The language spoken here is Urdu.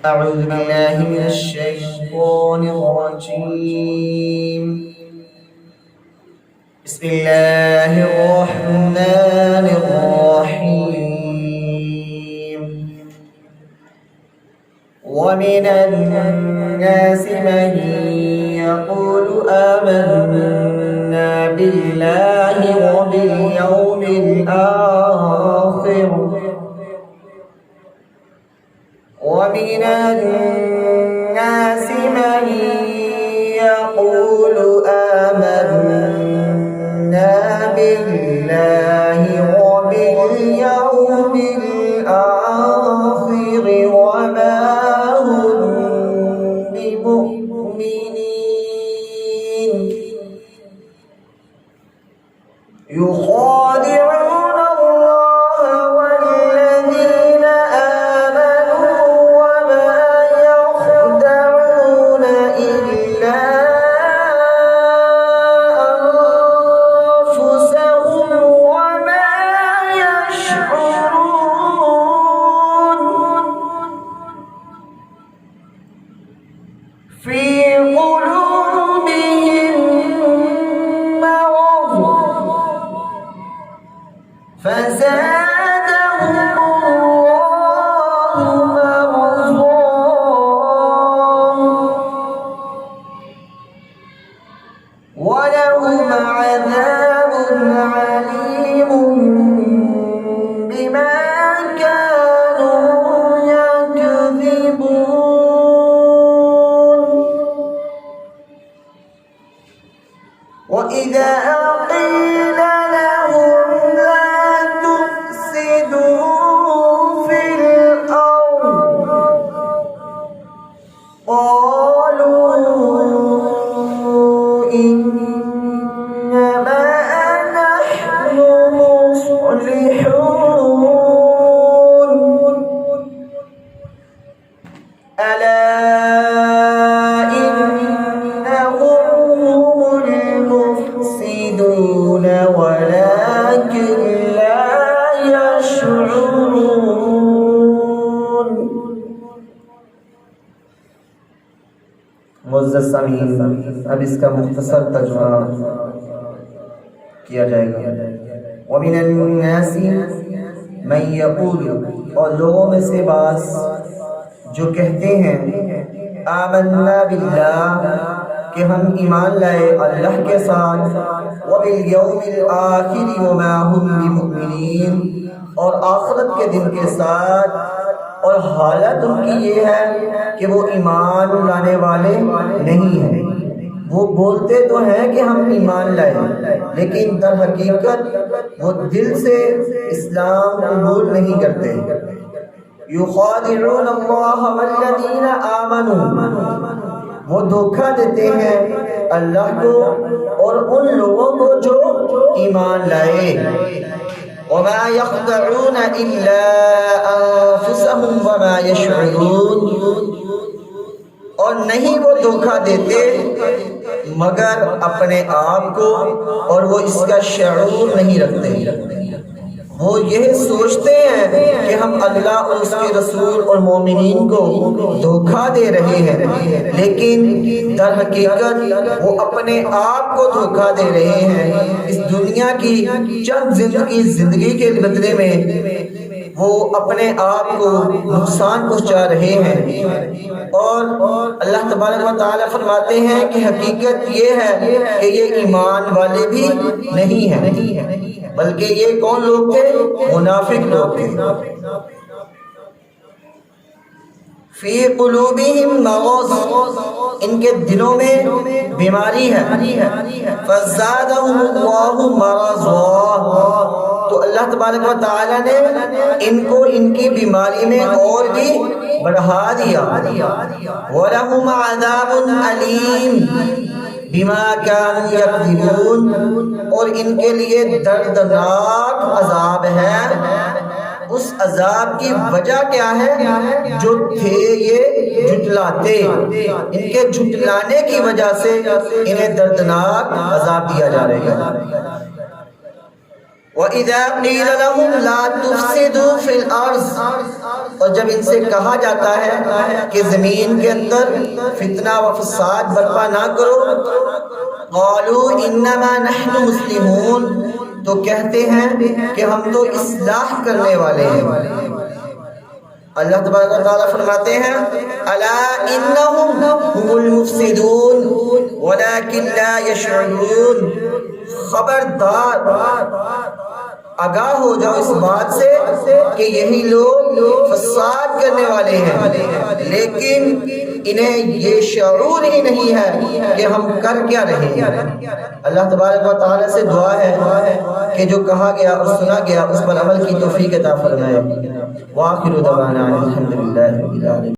أعوذ بالله من الشيطان الرجيم. بسم الله الرحمن الرحيم. ومن الناس من يقول آمنا بالله وباليوم الآخر ومن الناس من يقول آمنا بالله وباليوم الآخر وما هم بمؤمنين يخادعون الله والذين آمنوا وما يخدعون إلا أنفسهم وما يشعرون. في قلوبهم مرض فزادهم الله مرضا ولهم عذاب عليم بما كانوا يكذبون. وإذا قيل لهم لا تفسدوا في الأرض قالوا إنما نحن مصلحون. ألا إنهم هم المفسدون ولكن لا يشعرون. معزز سامعین، اب اس کا مختصر ترجمہ کیا جائے گا. وَمِنَ النَّاسِ مَن يَقُولُ، اور لوگوں میں سے بعض جو کہتے ہیں آمنا باللہ کہ ہم ایمان لائے اللہ کے ساتھ، وَبِالْيَوْمِ الْآخِرِ وَمَا هُمْ بِمُؤْمِنِينَ، اور آخرت کے دن کے ساتھ، اور حالت ان کی یہ ہے کہ وہ ایمان لانے والے نہیں ہیں. وہ بولتے تو ہیں کہ ہم ایمان لائے، لیکن در حقیقت وہ دل سے اسلام قبول نہیں کرتے. یخادعون اللہ والذین آمنوا، وہ دھوکہ دیتے ہیں اللہ کو اور ان لوگوں کو جو ایمان لائے. وما يخدعون الا انفسهم وما يشعرون، اور نہیں وہ دھوکہ دیتے مگر اپنے آپ کو، اور وہ اس کا شعور نہیں رکھتے. وہ یہ سوچتے ہیں کہ ہم اللہ اور اس کے رسول اور مومنین کو دھوکہ دے رہے ہیں، لیکن در حقیقت وہ اپنے آپ کو دھوکہ دے رہے ہیں. اس دنیا کی چند زندگی کے بدلے میں وہ اپنے آپ کو نقصان پہنچا رہے ہیں. اور اللہ تبارک و تعالی فرماتے ہیں کہ حقیقت یہ ہے کہ یہ ایمان والے بھی نہیں ہیں، بلکہ یہ کون لوگ تھے؟ منافق لوگ تھے. فی قلوبہم مرض، ان کے دلوں میں بیماری ہے. فزادہم اللہ مرضا، تو اللہ تبارک و تعالی نے ان کو ان کی بیماری میں اور بھی بڑھا دیا. وَلَهُمْ عَذَابٌ عَلِيمٌ بِمَا كَانُوا يَكْذِبُونَ، اور ان کے لیے دردناک عذاب ہے. اس عذاب کی وجہ کیا ہے؟ جو تھے یہ جھٹلاتے، ان کے جھٹلانے کی وجہ سے انہیں دردناک عذاب دیا جا رہا ہے. وَإِذَا قِيلَ لَهُمْ لَا تُفْسِدُوا فِي الْأَرْضِ، اور جب ان سے کہا جاتا ہے کہ زمین کے اندر فتنہ و فساد برپا نہ کرو، قالوا انما نحن مسلمون، تو کہتے ہیں کہ ہم تو اصلاح کرنے والے ہیں۔ اللہ تبارک و تعالیٰ فرماتے ہیں الا انہم هم المفسدون ولکن لا یشعرون، خبردار آگاہ ہو جاؤ اس بات سے کہ یہی لوگ فساد کرنے والے ہیں، لیکن انہیں یہ شعور ہی نہیں ہے کہ ہم کر کیا رہے ہیں۔ اللہ تبارک و تعالیٰ سے دعا ہے کہ جو کہا گیا اور سنا گیا اس پر عمل کی توفیق عطا فرمائے۔ وآخر دعوانا الحمدللہ رب العالمین۔